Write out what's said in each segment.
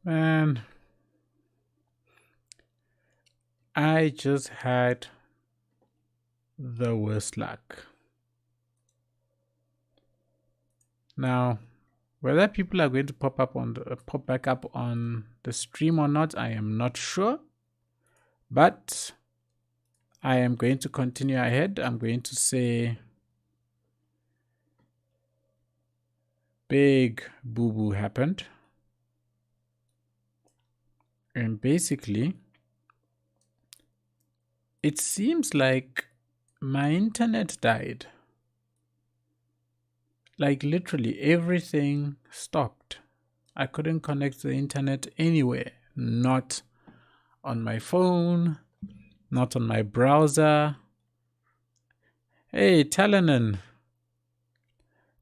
Man, I just had the worst luck. Now, whether people are going to pop back up on the stream or not, I am not sure. But I am going to continue ahead. I'm going to say big boo boo happened. And basically, it seems like my internet died. Like literally everything stopped. I couldn't connect to the internet anywhere. Not on my phone, not on my browser. Hey, Talanan,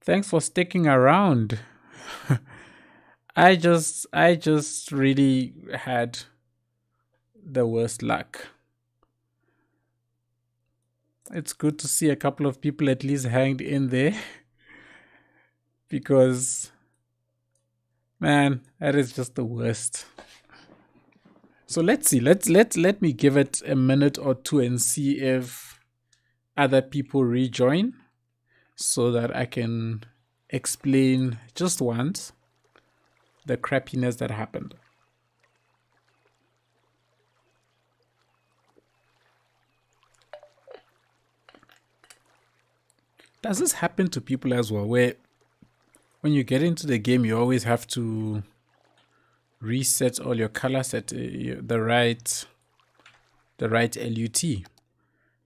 thanks for sticking around. I just really had the worst luck. It's good to see a couple of people at least hanged in there because man, that is just the worst. So let's see. Let me give it a minute or two and see if other people rejoin so that I can explain just once the crappiness that happened. Does this happen to people as well, where when you get into the game you always have to reset all your color set the right LUT?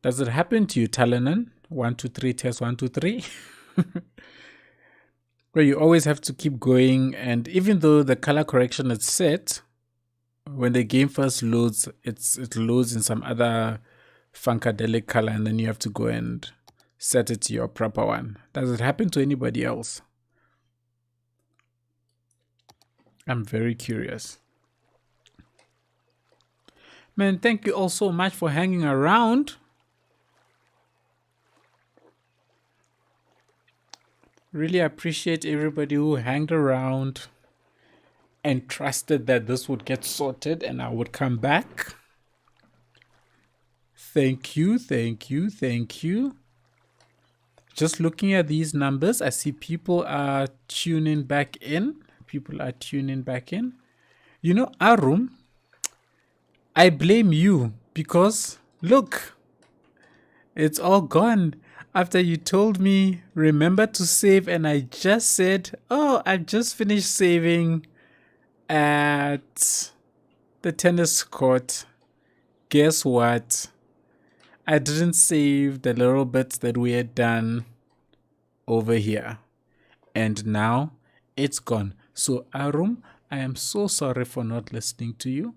Does it happen to you, Talanan? 123 test 123 where you always have to keep going, and even though the color correction is set, when the game first loads, it loads in some other funkadelic color, and then you have to go and set it to your proper one. Does it happen to anybody else? I'm very curious. Man, thank you all so much for hanging around. Really appreciate everybody who hanged around and trusted that this would get sorted and I would come back. Thank you, thank you, thank you. Just looking at these numbers, I see people are tuning back in. You know, Arum, I blame you because look, it's all gone. After you told me, remember to save, and I just said, oh, I've just finished saving at the tennis court. Guess what? I didn't save the little bits that we had done over here. And now it's gone. So, Arum, I am so sorry for not listening to you.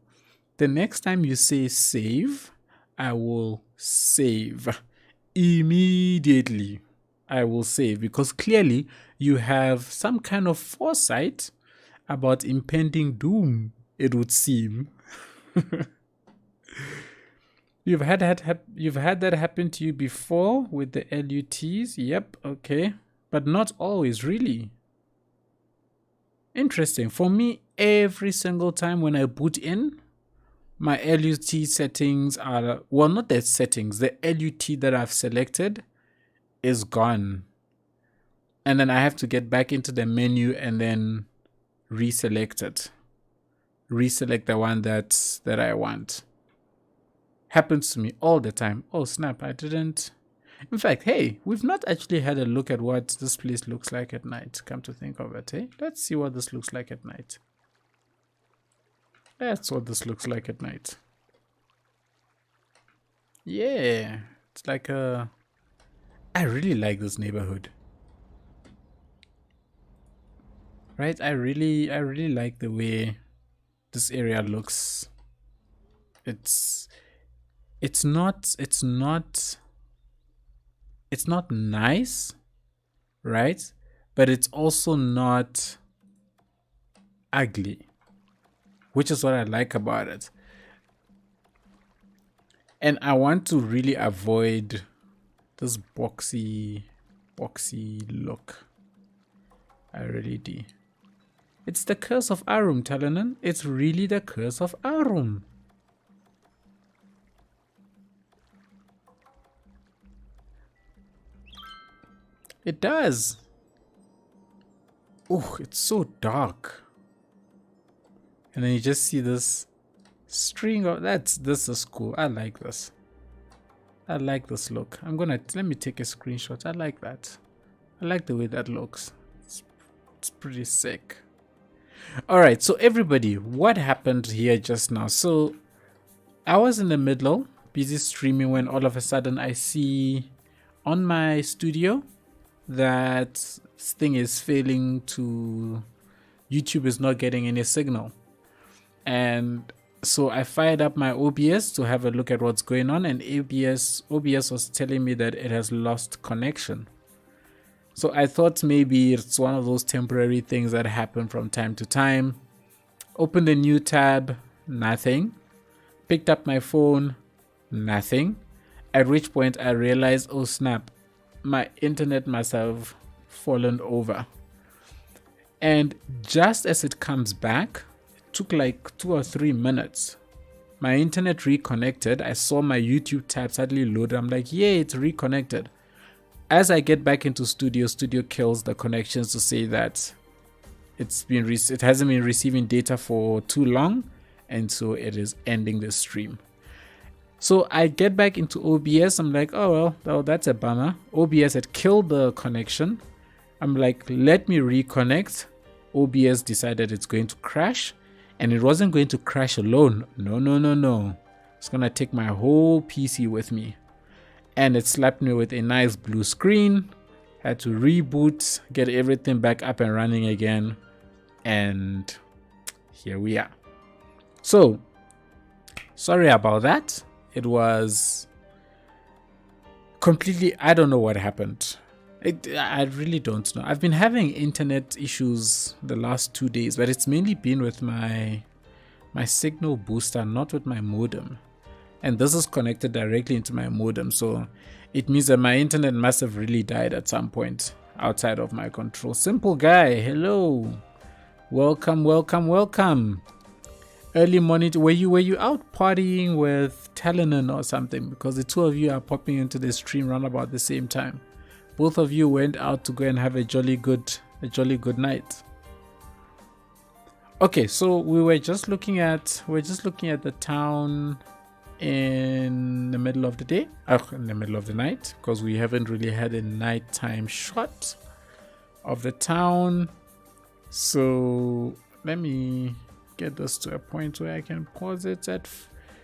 The next time you say save, I will save. Immediately, I will save, because clearly you have some kind of foresight about impending doom, it would seem. You've had that happen to you before with the LUTs? Yep, okay. But not always, really. Interesting. For me, every single time when I boot in, my LUT settings are, well, not the settings, the LUT that I've selected is gone. And then I have to get back into the menu and then reselect it. Reselect the one that I want. Happens to me all the time. Oh snap, I didn't. In fact, hey, we've not actually had a look at what this place looks like at night. Come to think of it, hey? Let's see what this looks like at night. That's what this looks like at night. Yeah, it's like a... I really like this neighborhood. Right? I really like the way this area looks. It's not nice, right? But it's also not ugly, which is what I like about it. And I want to really avoid this boxy look. I really do. It's the curse of Arum, Talanan. It's really the curse of Arum. It does. Oh, it's so dark. And then you just see this string of this is cool. I like this. I like this look. Let me take a screenshot. I like that. I like the way that looks. It's pretty sick. All right, so everybody, what happened here just now? So I was in the middle, busy streaming, when all of a sudden I see on my studio that this thing is failing to, YouTube is not getting any signal. And so I fired up my OBS to have a look at what's going on, and OBS was telling me that it has lost connection. So I thought maybe it's one of those temporary things that happen from time to time. Opened a new tab, nothing. Picked up my phone, nothing. At which point I realized, oh snap, my internet must have fallen over. And just as it comes back, it took like 2 or 3 minutes. My internet reconnected. I saw my YouTube tab suddenly load. I'm like, yay, it's reconnected. As I get back into studio kills the connections to say that it hasn't been receiving data for too long, and so it is ending the stream. So I get back into OBS. I'm like, oh well, that's a bummer. OBS had killed the connection. I'm like, let me reconnect. OBS decided it's going to crash, and it wasn't going to crash alone. No. It's gonna take my whole PC with me. And it slapped me with a nice blue screen. Had to reboot, get everything back up and running again. And here we are. So, sorry about that. It was completely, I don't know what happened. I really don't know. I've been having internet issues the last 2 days, but it's mainly been with my signal booster, not with my modem. And this is connected directly into my modem, so it means that my internet must have really died at some point outside of my control. Simple guy, hello, welcome. Early morning. Were you out partying with Talanan or something? Because the two of you are popping into the stream around about the same time. Both of you went out to go and have a jolly good night. Okay, so we're just looking at the town in the middle of the day, in the middle of the night, because we haven't really had a nighttime shot of the town. So let me get this to a point where I can pause it at.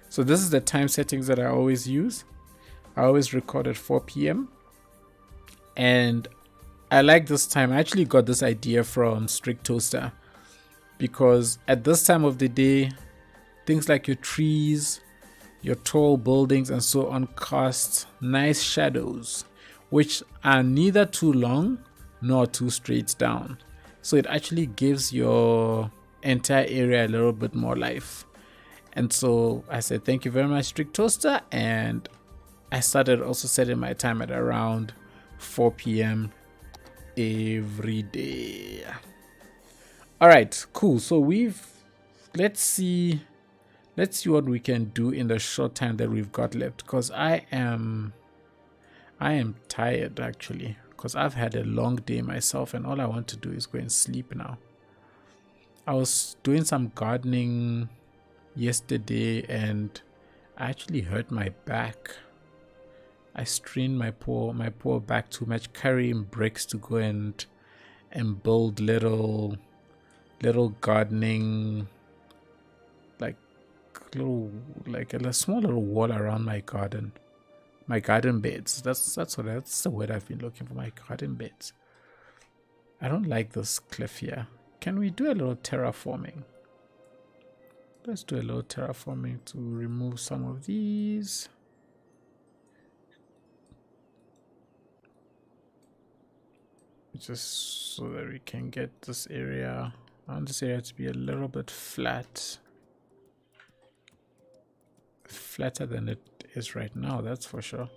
So this is the time settings that I always use. I always record at 4 p.m. and I like this time. I actually got this idea from Strict Toaster, because at this time of the day, things like your trees, your tall buildings and so on cast nice shadows, which are neither too long nor too straight down. So it actually gives your entire area a little bit more life. And so I said, thank you very much, Strict Toaster. And I started also setting my time at around 4 p.m. every day. All right, cool. So let's see what we can do in the short time that we've got left, because I am tired actually, because I've had a long day myself and all I want to do is go and sleep now. I was doing some gardening yesterday and I actually hurt my back. I strained my poor back too much carrying bricks to go and build little gardening, like a small little wall around my garden beds. That's the word I've been looking for, my garden beds. I don't like this cliff here. Can we do a little terraforming? Let's do a little terraforming to remove some of these. Just so that we can get this area, I want this area to be a little bit flat. Flatter than it is right now, that's for sure.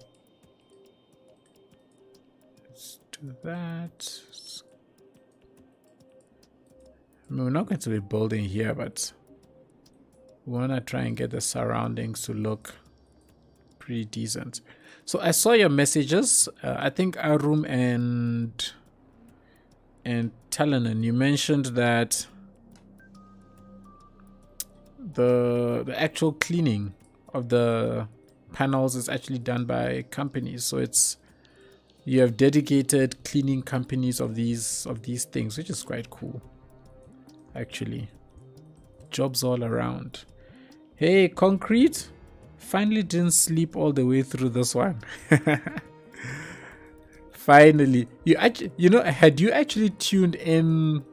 Let's do that. I mean, we're not going to be building here, but we want to try and get the surroundings to look pretty decent. So I saw your messages. I think Arum and Talanan, you mentioned that the actual cleaning of the panels is actually done by companies. So you have dedicated cleaning companies of these things, which is quite cool. Actually, jobs all around. Hey, Concrete, finally didn't sleep all the way through this one. Finally, had you actually tuned in,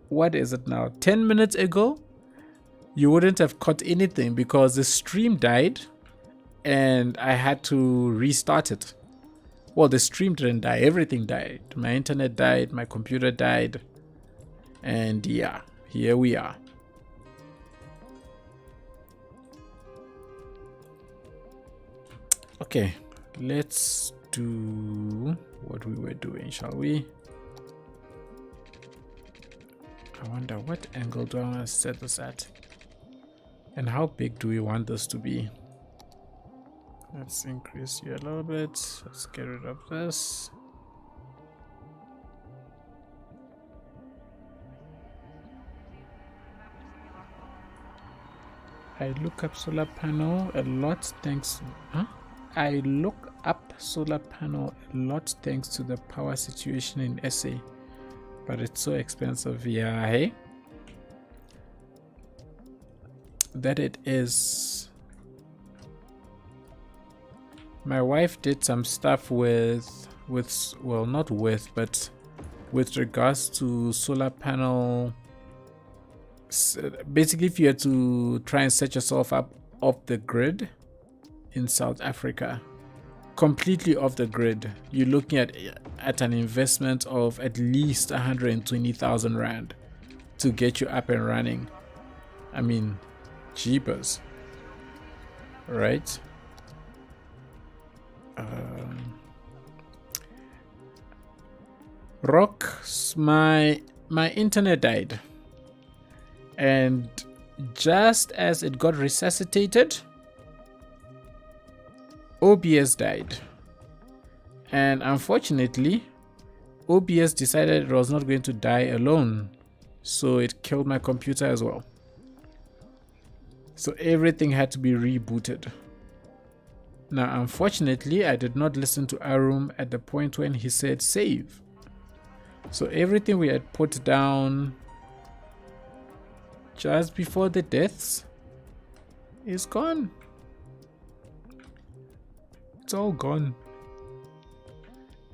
what is it now, 10 minutes ago, you wouldn't have caught anything because the stream died and I had to restart it. Well, the stream didn't die, everything died. My internet died, my computer died, and yeah, here we are. Okay, let's do what we were doing, shall we? I wonder what angle do I want to set this at? And how big do we want this to be? Let's increase you a little bit. Let's get rid of this. I look up solar panel a lot thanks. I look up solar panel a lot thanks to the power situation in SA, but it's so expensive. Yeah, hey, that it is. My wife did some stuff with well, not with, but with regards to solar panel. Basically, if you had to try and set yourself up off the grid in South Africa, completely off the grid, you're looking at an investment of at least 120,000 Rand to get you up and running. I mean, jeepers, right? Rock, my internet died, and just as it got resuscitated, OBS died. And unfortunately, OBS decided it was not going to die alone, so it killed my computer as well. So everything had to be rebooted. Now, unfortunately, I did not listen to Arum at the point when he said save. So everything we had put down just before the deaths is gone. It's all gone.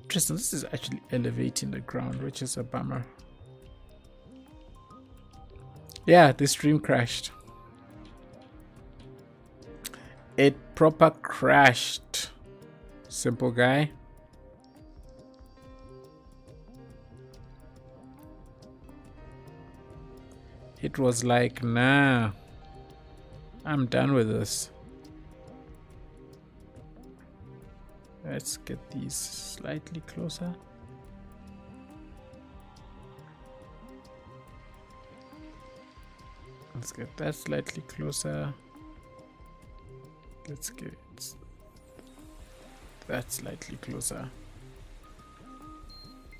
Interesting, this is actually elevating the ground, which is a bummer. Yeah, the stream crashed. It proper crashed. Simple guy. It was like, nah, I'm done with this. Let's get these slightly closer. Let's get that slightly closer. Let's get that slightly closer.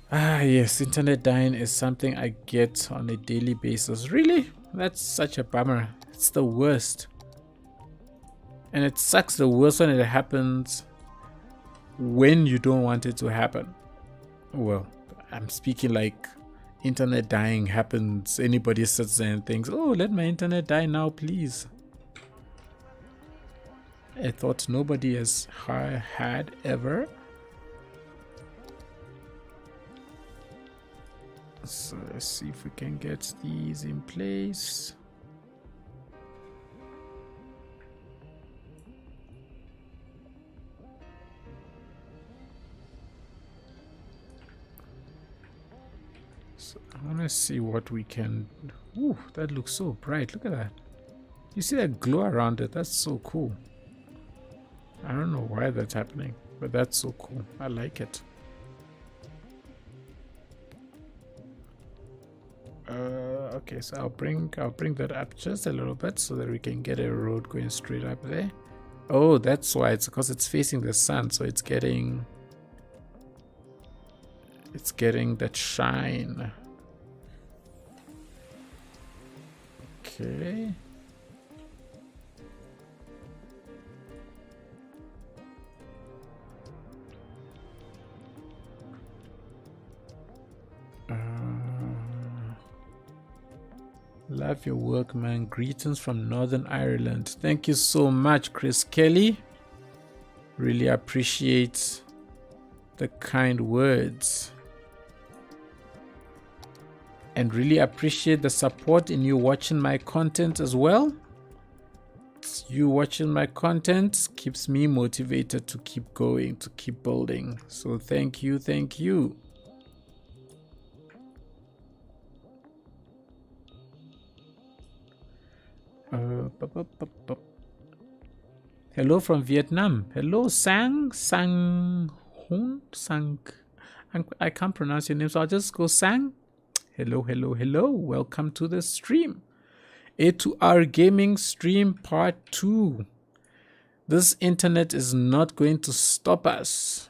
Ah, yes, internet dying is something I get on a daily basis. Really? That's such a bummer. It's the worst. And it sucks the worst when it happens when you don't want it to happen. Well, I'm speaking like internet dying happens. Anybody sits there and thinks, oh, let my internet die now, please. I thought nobody has had ever. So let's see if we can get these in place. So I want to see what we can. Ooh, that looks so bright. Look at that. You see that glow around it? That's so cool. I don't know why that's happening, but that's so cool. I like it. Okay, so I'll bring that up just a little bit so that we can get a road going straight up there. Oh, that's why. It's because it's facing the sun, so it's getting that shine. Okay. Love your work, man. Greetings from Northern Ireland. Thank you so much, Chris Kelly. Really appreciate the kind words. And really appreciate the support in you watching my content as well. You watching my content keeps me motivated to keep going, to keep building. So thank you, thank you. Hello from Vietnam. Hello, Sang Hun. I can't pronounce your name, so I'll just go Sang. Hello, hello, hello. Welcome to the stream. A2R Gaming Stream Part 2. This internet is not going to stop us.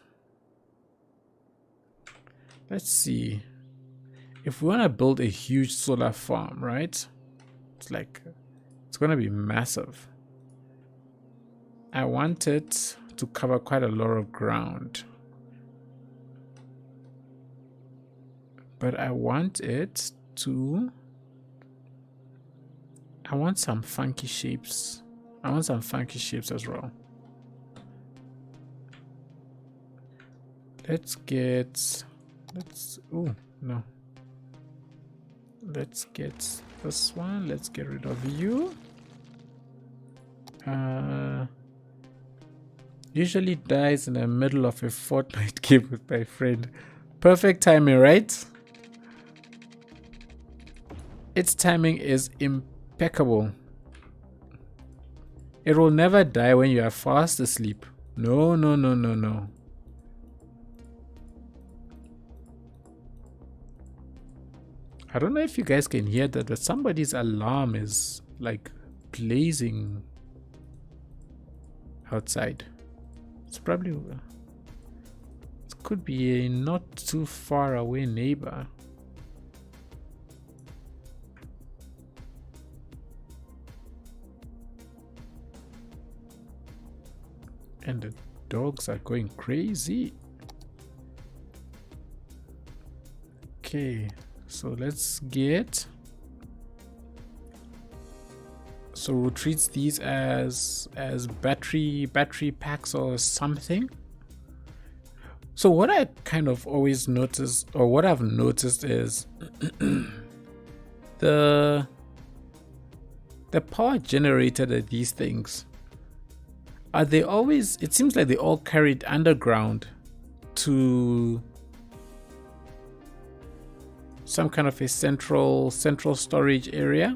Let's see. If we want to build a huge solar farm, right? It's going to be massive. I want it to cover quite a lot of ground. But I want it to... I want some funky shapes. I want some funky shapes as well. Let's get... Oh, no. Let's get this one. Let's get rid of you. Usually dies in the middle of a Fortnite game with my friend. Perfect timing, right? Its timing is impeccable. It will never die when you are fast asleep. No, no, no, no, no. I don't know if you guys can hear that, but somebody's alarm is like blazing outside. It's probably... It could be a not too far away neighbor. And the dogs are going crazy. Okay, so let's get... So we'll treat these as battery packs or something. So what I kind of always notice, or what I've noticed, is the power generated at these things, are they always, it seems like they all carried underground to some kind of a central storage area.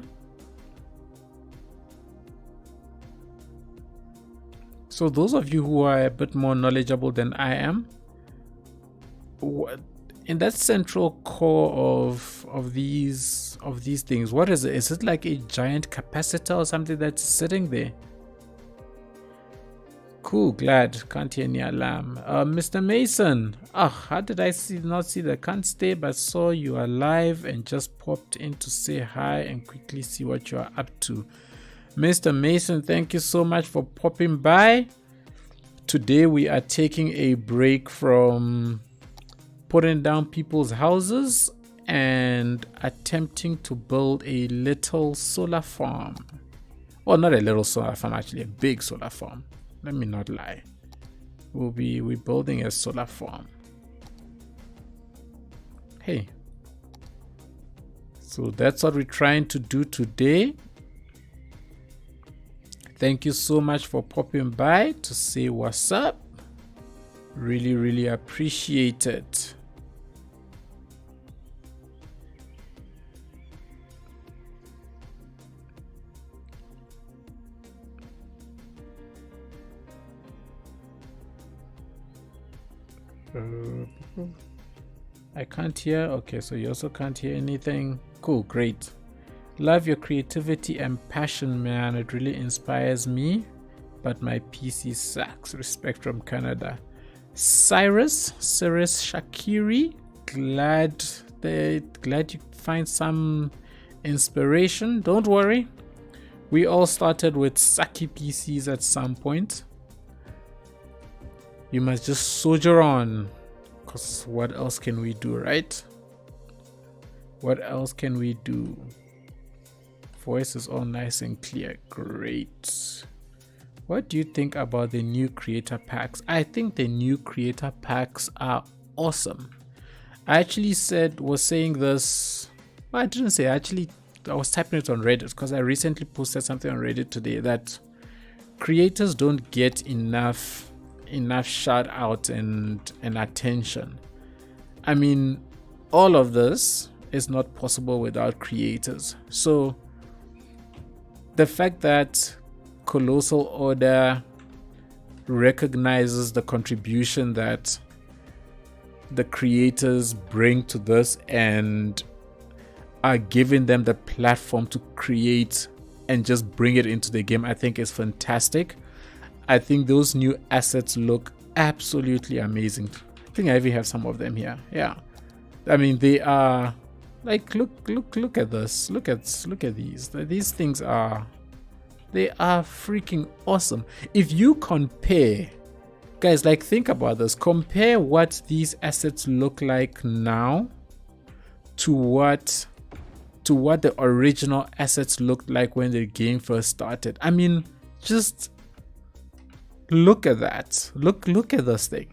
So those of you who are a bit more knowledgeable than I am, in that central core of these things, what is it? Is it like a giant capacitor or something that's sitting there? Cool, glad. Can't hear any alarm. Mr. Mason. How did I not see the can't stay, but saw you are live and just popped in to say hi and quickly see what you are up to. Mr. Mason, thank you so much for popping by. Today we are taking a break from putting down people's houses and attempting to build a little solar farm. Well, not a little solar farm, actually a big solar farm. Let me not lie. We're building a solar farm. Hey. So that's what we're trying to do today. Thank you so much for popping by to say what's up. Really, really appreciate it. I can't hear. Okay, so you also can't hear anything. Cool, great. Love your creativity and passion, man. It really inspires me. But my PC sucks. Respect from Canada. Cyrus Shakiri. Glad you find some inspiration. Don't worry. We all started with sucky PCs at some point. You must just soldier on. Because what else can we do, right? What else can we do? Voice is all nice and clear. Great. What do you think about the new creator packs? I think the new creator packs are awesome. I actually was saying this. Well, I didn't say. I was typing it on Reddit because I recently posted something on Reddit today that creators don't get enough shout out and attention. I mean, all of this is not possible without creators. So the fact that Colossal Order recognizes the contribution that the creators bring to this and are giving them the platform to create and just bring it into the game, I think is fantastic. I think those new assets look absolutely amazing. I think I even have some of them here. Yeah, I mean, they are like, look at this. Look at these. These things are freaking awesome. If you compare, guys, like, think about this. Compare what these assets look like now to what the original assets looked like when the game first started. I mean, just look at that. Look at this thing.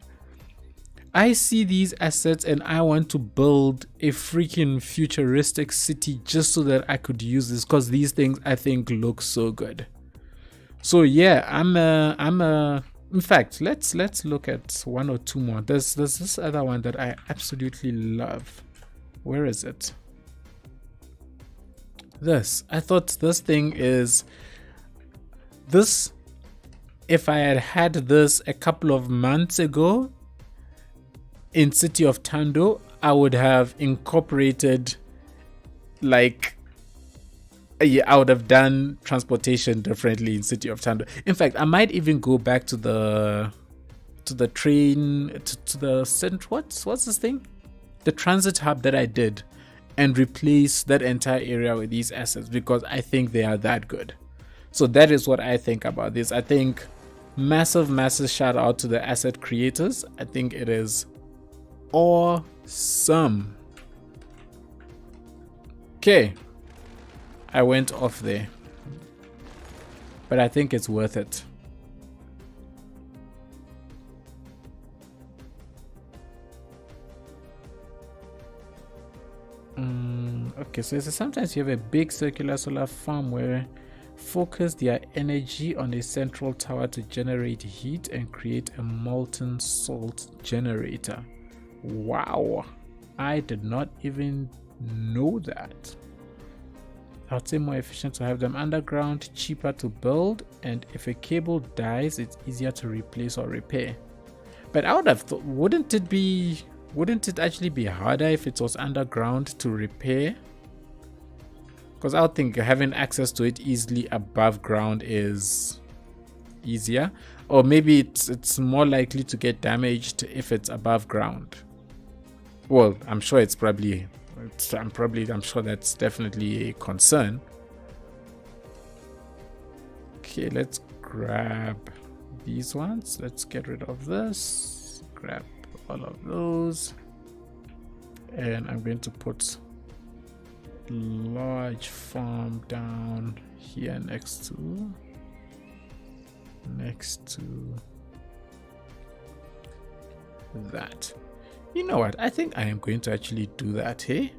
I see these assets and I want to build a freaking futuristic city just so that I could use this, because these things I think look so good. So yeah, in fact, let's look at one or two more. There's this other one that I absolutely love. Where is it? I thought this thing is this. If I had this a couple of months ago in City of Tando, I would have incorporated, like, yeah, I would have done transportation differently in City of Tando. In fact, I might even go back to the train, to the center. What's this thing? The transit hub that I did, and replace that entire area with these assets, because I think they are that good. So that is what I think about this. I think massive shout out to the asset creators. I think it is awesome. Okay, I went off there, but I think it's worth it. Okay, so sometimes you have a big circular solar farm where focus their energy on a central tower to generate heat and create a molten salt generator. Wow, I did not even know that. I'd say more efficient to have them underground, cheaper to build, and if a cable dies, it's easier to replace or repair. But I would have thought, wouldn't it actually be harder if it was underground to repair? Because I would think having access to it easily above ground is easier. Or maybe it's more likely to get damaged if it's above ground. Well, I'm sure I'm sure that's definitely a concern. Okay, let's grab these ones. Let's get rid of this. Grab all of those. And I'm going to put large farm down here next to that. You know what, I think I am going to actually do that. Hey,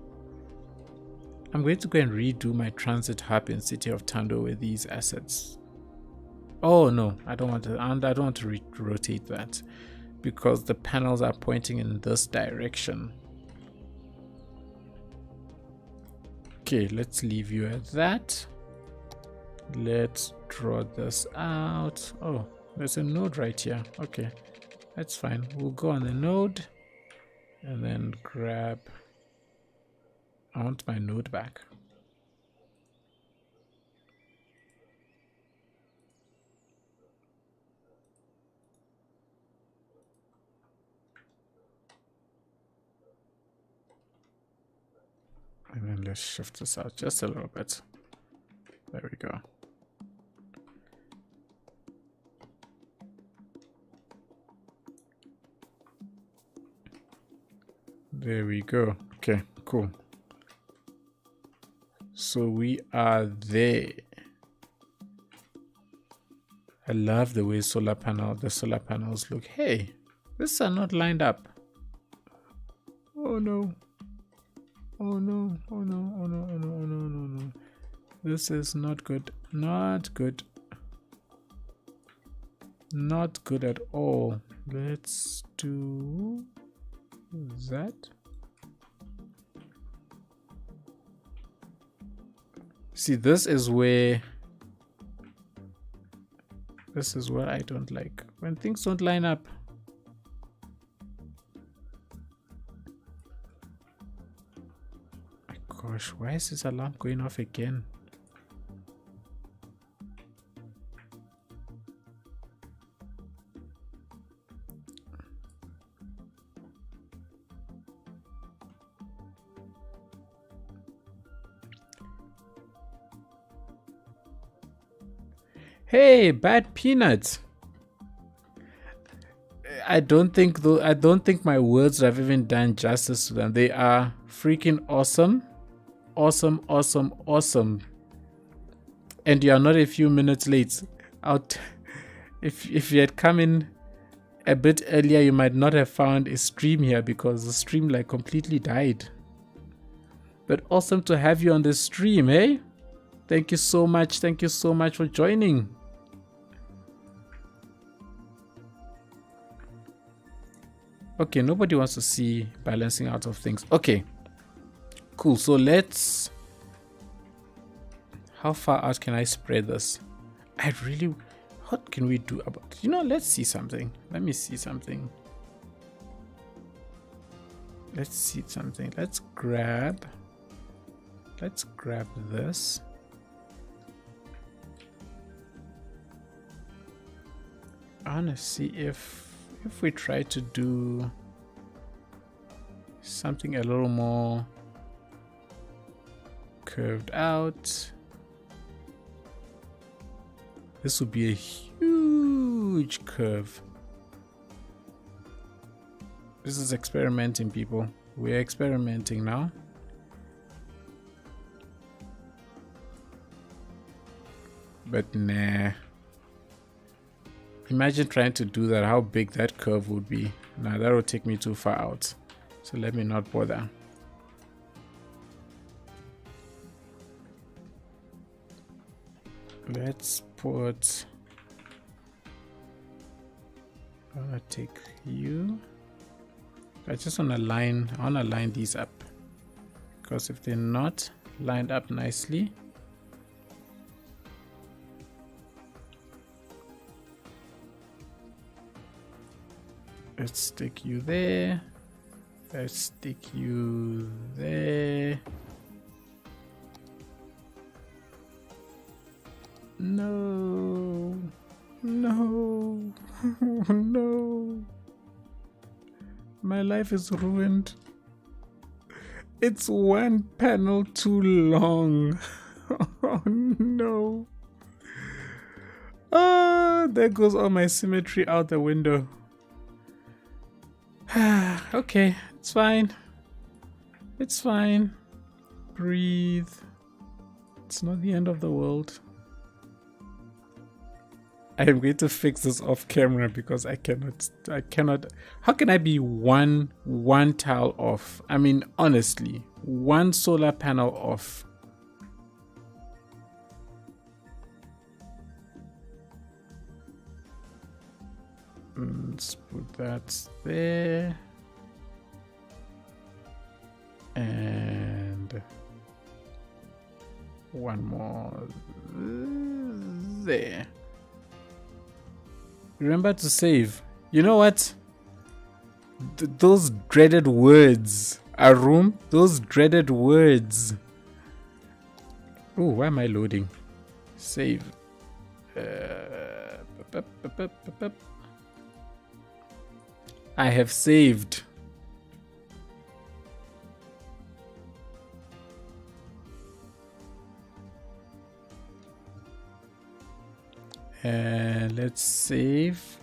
I'm going to go and redo my transit hub in City of Tando with these assets. Oh no, I don't want to rotate that, because the panels are pointing in this direction. Okay, let's leave you at that. Let's draw this out. Oh, there's a node right here. Okay, that's fine. We'll go on the node and then grab. I want my node back. And then let's shift this out just a little bit. There we go. There we go. Okay, cool. So we are there. I love the way the solar panels look. Hey, these are not lined up. Oh no. Oh no, oh no, oh no, oh no, oh no, no, no. This is not good. Not good. Not good at all. Let's do that. See, this is what I don't like. When things don't line up. My gosh, why is this alarm going off again? Hey, bad peanuts. I don't think my words have even done justice to them. They are freaking awesome. Awesome, awesome, awesome. And you are not a few minutes late. If you had come in a bit earlier, you might not have found a stream here because the stream like completely died. But awesome to have you on the stream, hey? Thank you so much. Thank you so much for joining. Okay, nobody wants to see balancing out of things. Okay, cool. So let's... How far out can I spread this? What can we do about... let's see something. Let me see something. Let's see something. Let's grab this. I want to see if we try to do something a little more curved out, this would be a huge curve. This is experimenting, people. We're experimenting now. But nah. Imagine trying to do that, how big that curve would be. Nah, that would take me too far out. So let me not bother. Let's put... I'm gonna take you. I just want to line these up. Because if they're not lined up nicely, let's stick you there. Let's stick you there. No. No. No. My life is ruined. It's one panel too long. Oh no. Ah, there goes all my symmetry out the window. Okay, it's fine. It's fine. Breathe. It's not the end of the world. I am going to fix this off camera because I cannot. How can I be one tile off? I mean, honestly, one solar panel off. Let's put that there. And one more there. Remember to save. You know what? Those dreaded words. A room. Those dreaded words. Oh, why am I loading? Save. I have saved. And let's save.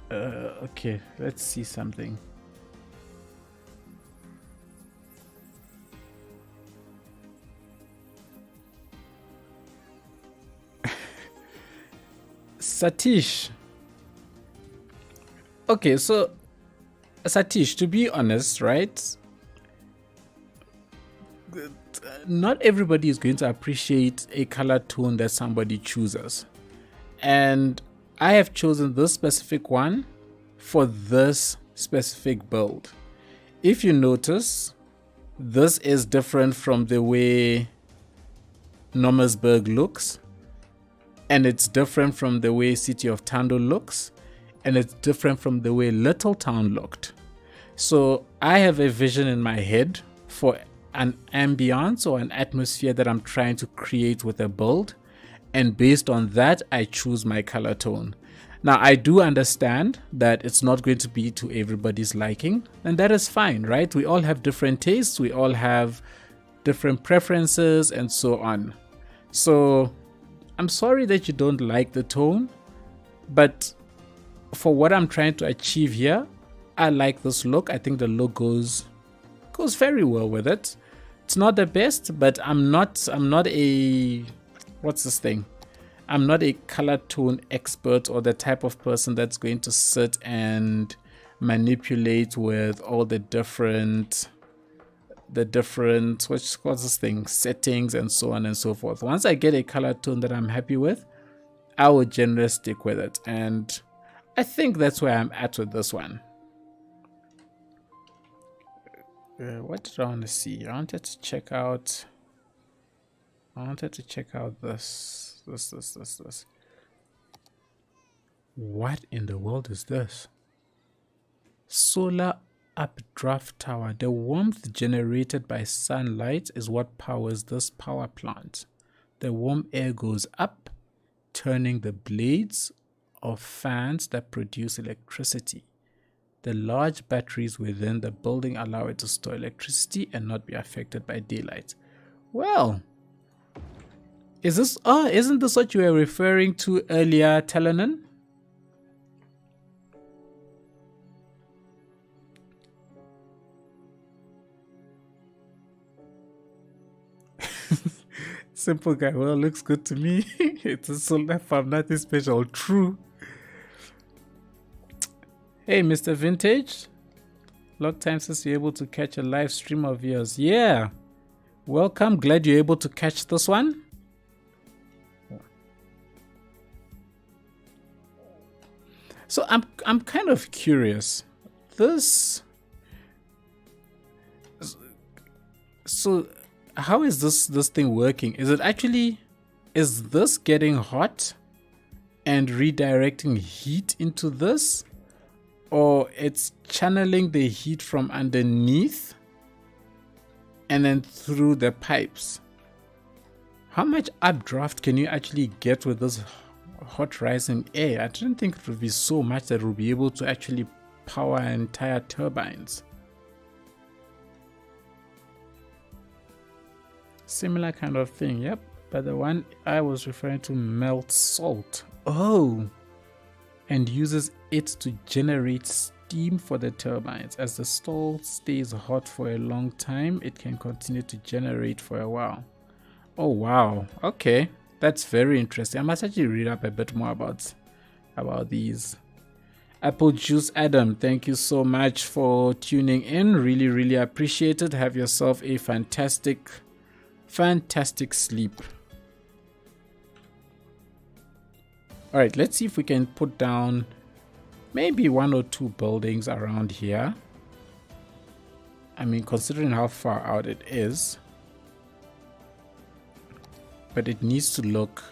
Okay, let's see something. Satish. Okay, so Satish, to be honest, right? Not everybody is going to appreciate a color tone that somebody chooses. And I have chosen this specific one for this specific build. If you notice, this is different from the way Nomersburg looks, and it's different from the way City of Tando looks, and it's different from the way Little Town looked. So I have a vision in my head for an ambience or an atmosphere that I'm trying to create with a build, and based on that I choose my color tone. Now I do understand that it's not going to be to everybody's liking, and that is fine, right? We all have different tastes, we all have different preferences and so on. So I'm sorry that you don't like the tone, but for what I'm trying to achieve here, I like this look. I think the look goes very well with it. It's not the best, but I'm not a, what's this thing? I'm not a color tone expert or the type of person that's going to sit and manipulate with all the different what's this thing, settings and so on and so forth. Once I get a color tone that I'm happy with, I will generally stick with it, and I think that's where I'm at with this one. What did I want to see? I wanted to check out this. What in the world is this? Solar updraft tower. The warmth generated by sunlight is what powers this power plant. The warm air goes up, turning the blades of fans that produce electricity. The large batteries within the building allow it to store electricity and not be affected by daylight. Well, isn't this what you were referring to earlier, Telenon? Simple guy. Well, looks good to me. It's a solar farm, nothing special. True. Hey, Mr. Vintage. Long time since you're able to catch a live stream of yours. Yeah. Welcome. Glad you're able to catch this one. So I'm kind of curious. So how is this thing working? Is this getting hot and redirecting heat into this? Or it's channeling the heat from underneath and then through the pipes? How much updraft can you actually get with this hot rising air? I didn't think it would be so much that it would be able to actually power entire turbines. Similar kind of thing, yep. But the one I was referring to melts salt. Oh! And uses it to generate steam for the turbines. As the salt stays hot for a long time, it can continue to generate for a while. Oh wow, okay, that's very interesting. I must actually read up a bit more about these. Apple Juice Adam, thank you so much for tuning in. Really appreciate it. Have yourself a fantastic sleep. Alright, let's see if we can put down maybe 1 or 2 buildings around here. I mean, considering how far out it is. But it needs to look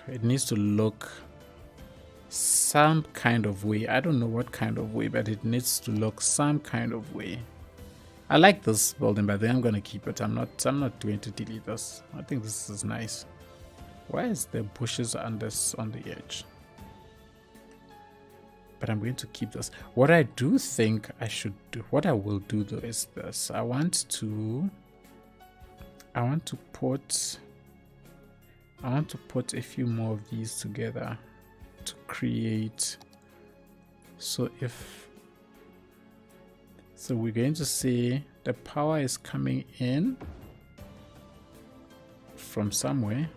some kind of way. I don't know what kind of way, but it needs to look some kind of way. I like this building, but then I'm gonna keep it. I'm not going to delete this. I think this is nice. Why is there bushes on the edge? But I'm going to keep this. What I do think I should do, what I will do though, is this. I want to I want to put a few more of these together to create. So we're going to say the power is coming in from somewhere.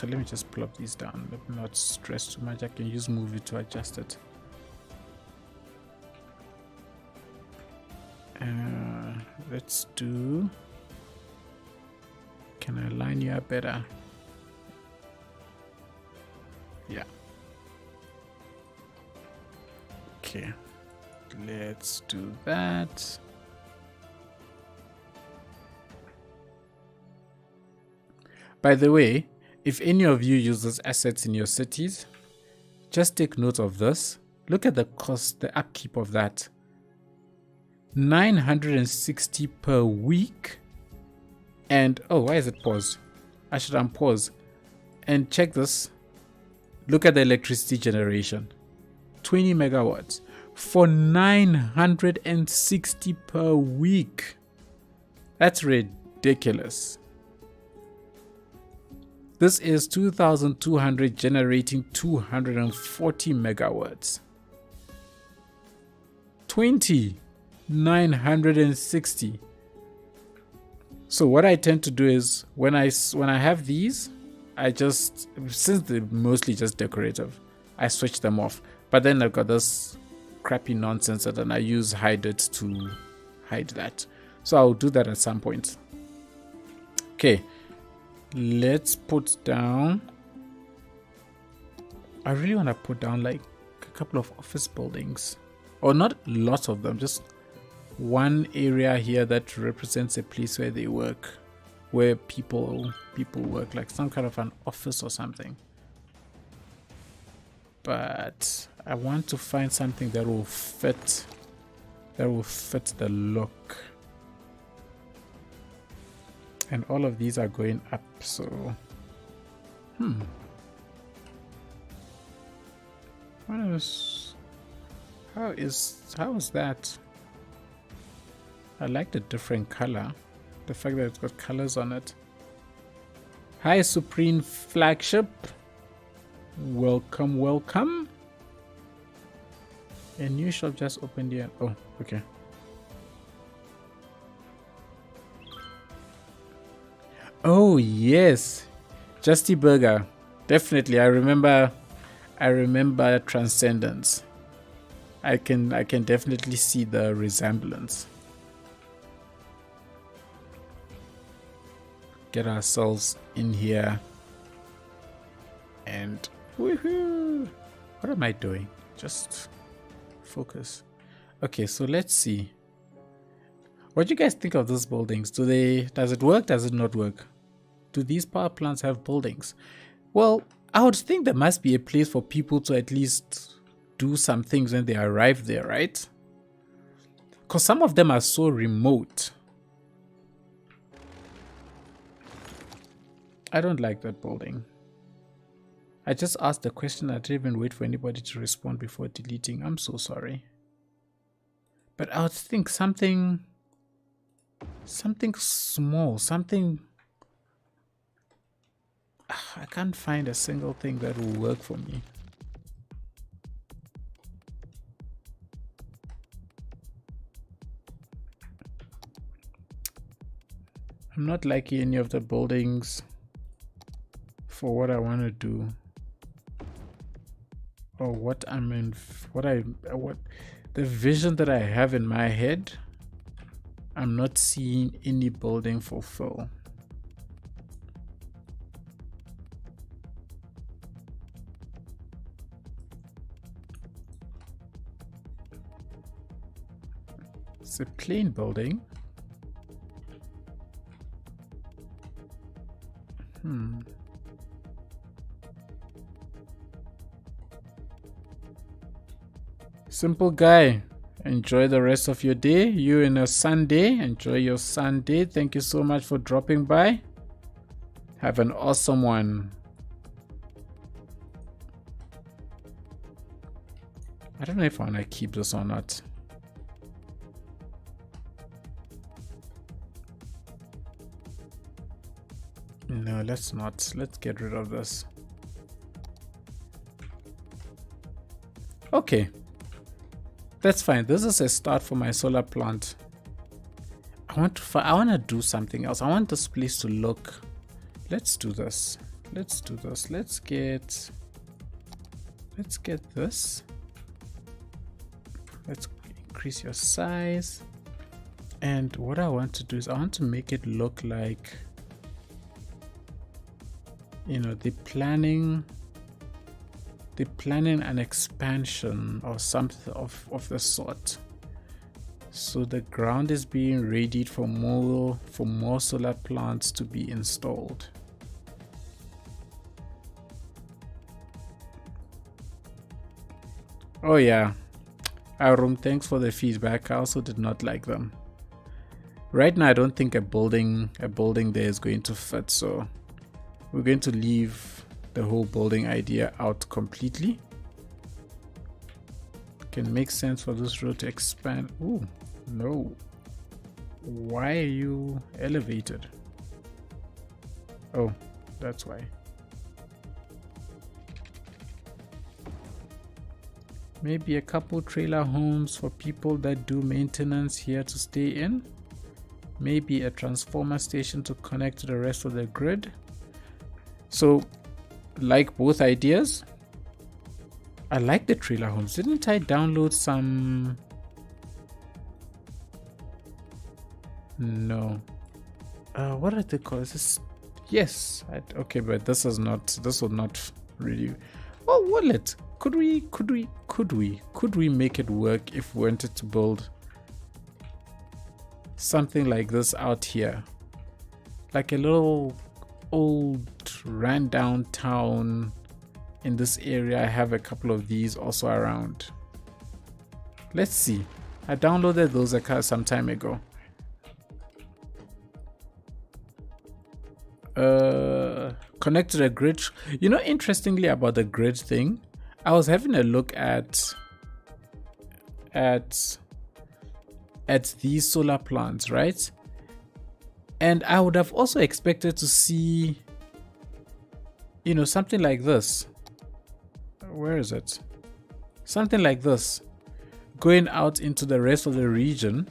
Let me just plop these down. Let me not stress too much. I can use movie to adjust it. Let's do. Can I line you up better? Yeah. Okay. Let's do that. By the way, if any of you use those assets in your cities, just take note of this. Look at the cost, the upkeep of that. 960 per week. And oh, why is it paused? I should unpause. And check this. Look at the electricity generation. 20 megawatts for 960 per week. That's ridiculous. This is 2,200 generating 240 megawatts. 960. So what I tend to do is when I have these, I just, since they're mostly just decorative, I switch them off. But then I've got this crappy nonsense that then I use hide it to hide that. So I'll do that at some point. Okay. Let's put down. I really want to put down like a couple of office buildings, or not lots of them, just one area here that represents a place where they work, where people work, like some kind of an office or something. But I want to find something that will fit the look. And all of these are going up, so how is that? I like the different color, the fact that it's got colors on it. Hi Supreme Flagship, welcome. A new shop just opened here. Oh, okay. Oh yes, Justy Burger. Definitely, I remember Transcendence. I can definitely see the resemblance. Get ourselves in here and woohoo! What am I doing? Just focus. Okay, so let's see. What do you guys think of those buildings? Does it work? Does it not work? Do these power plants have buildings? Well, I would think there must be a place for people to at least do some things when they arrive there, right? Because some of them are so remote. I don't like that building. I just asked the question. I didn't even wait for anybody to respond before deleting. I'm so sorry. But I would think something small, something. I can't find a single thing that will work for me. I'm not liking any of the buildings for what I want to do, or what the vision that I have in my head. I'm not seeing any building fulfill. It's a plain building. Simple guy. Enjoy the rest of your day. You in a Sunday. Enjoy your Sunday. Thank you so much for dropping by. Have an awesome one. I don't know if I want to keep this or not. No, let's not. Let's get rid of this. Okay, that's fine. This is a start for my solar plant. I want to do something else. I want this place to look. Let's do this. Let's do this. Let's get this. Let's increase your size. And what I want to do is I want to make it look like, you know, the planning an expansion or something of the sort. So the ground is being readied for more solar plants to be installed. Oh yeah, Arum, thanks for the feedback. I also did not like them. Right now I don't think a building there is going to fit, so we're going to leave the whole building idea out completely. Can make sense for this road to expand. Ooh, no. Why are you elevated? Oh, that's why. Maybe a couple trailer homes for people that do maintenance here to stay in. Maybe a transformer station to connect to the rest of the grid. So, like both ideas, I like the trailer homes. Didn't I download some? No. What are they called? Is this? Yes. Okay, but this is not. This will not really. Oh, wallet. Could we make it work if we wanted to build something like this out here, like a little old ran down town in this area? I have a couple of these also around. Let's see. I downloaded those some time ago. Connect to the grid. You know, interestingly about the grid thing, I was having a look at these solar plants, right? And I would have also expected to see, you know, something like this. Where is it? Something like this going out into the rest of the region.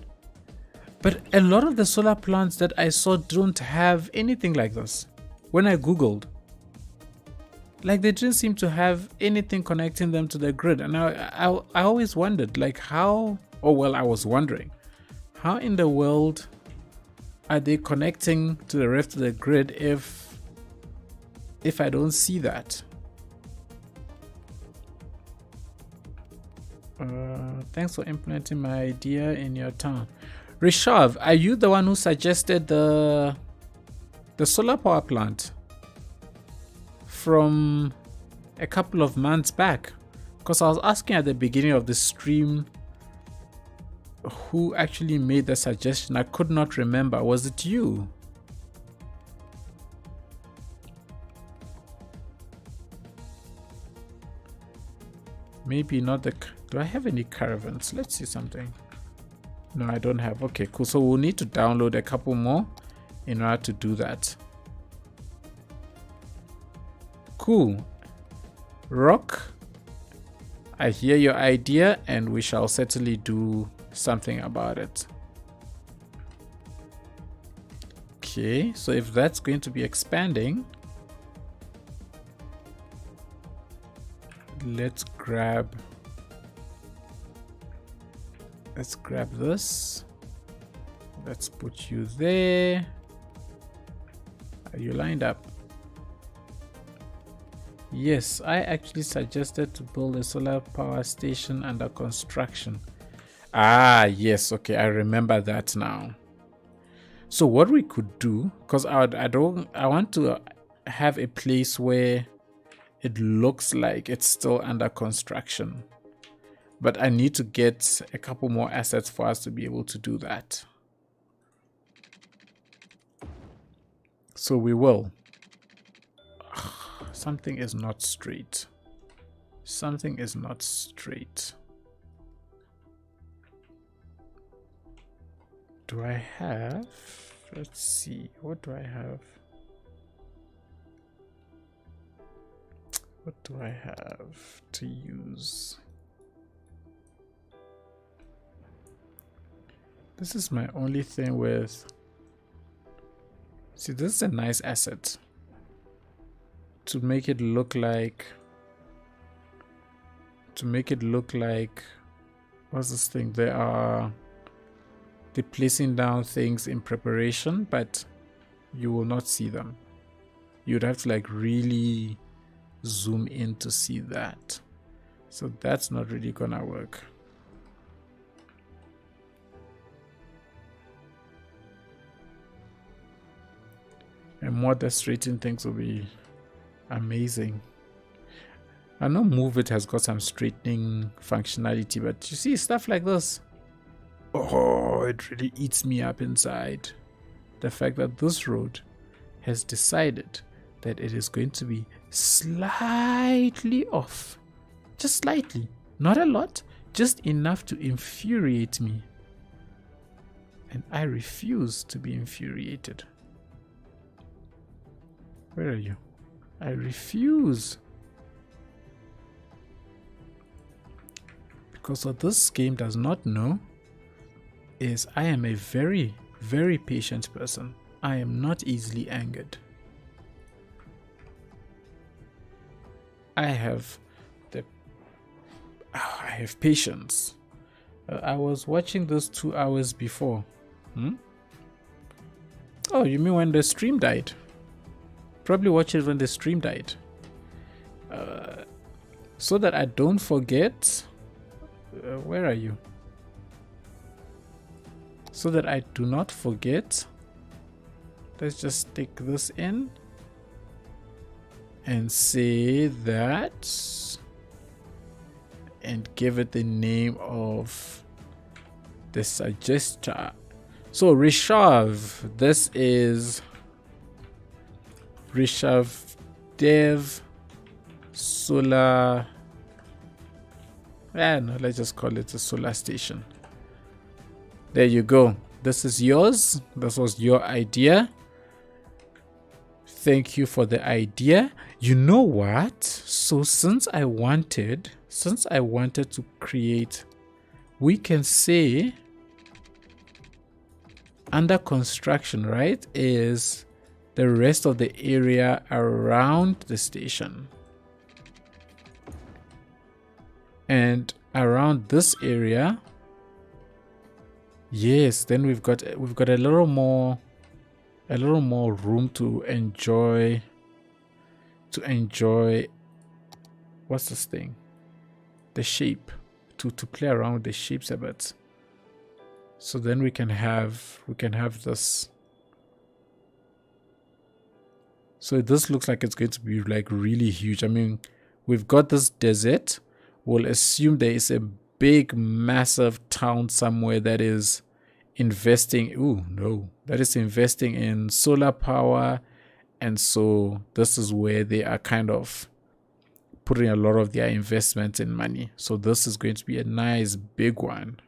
But a lot of the solar plants that I saw don't have anything like this. When I Googled, like, they didn't seem to have anything connecting them to the grid. And I always wondered, like, how, oh well, I was wondering, how in the world are they connecting to the rest of the grid if I don't see that? Thanks for implementing my idea in your town. Rishav, are you the one who suggested the solar power plant from a couple of months back? Because I was asking at the beginning of the stream who actually made the suggestion. I could not remember. Was it you? Maybe not the... Do I have any caravans? Let's see something. No, I don't have. Okay, cool. So we'll need to download a couple more in order to do that. Cool. Rock, I hear your idea and we shall certainly do something about it. Okay, so if that's going to be expanding, let's grab this. Let's put you there. Are you lined up? Yes, I actually suggested to build a solar power station under construction. Ah, yes, okay, I remember that now. So what we could do, because I want to have a place where it looks like it's still under construction, but I need to get a couple more assets for us to be able to do that. So we will. Something is not straight. Something is not straight. Do I have? Let's see. What do I have? What do I have to use? This is my only thing with... See, this is a nice asset. To make it look like... What's this thing? They're placing down things in preparation, but you will not see them. You'd have to like really zoom in to see that. So that's not really gonna work. And more demonstrating things will be amazing. I know Move It has got some straightening functionality, but you see stuff like this. Oh, it really eats me up inside. The fact that this road has decided that it is going to be slightly off. Just slightly. Not a lot. Just enough to infuriate me. And I refuse to be infuriated. Where are you? I refuse. Because what this game does not know is I am a very, very patient person. I am not easily angered. I have patience. I was watching this 2 hours before. Oh, you mean when the stream died? Probably watch it when the stream died. So that I don't forget. Where are you? So that I do not forget. Let's just stick this in. And say that. And give it the name of the suggester. So Rishav. This is Rishav Dev Solar. No, let's just call it a solar station. There you go. This is yours. This was your idea. Thank you for the idea. You know what? So since I wanted to create, we can say under construction, right, is the rest of the area around the station. And around this area, yes, then we've got a little more room to enjoy what's this thing? The shape. To play around with the shapes a bit. So then we can have this. So this looks like it's going to be like really huge. I mean, we've got this desert. We'll assume there is a big, massive town somewhere that is investing. That is investing in solar power. And so this is where they are kind of putting a lot of their investments in money. So this is going to be a nice big one.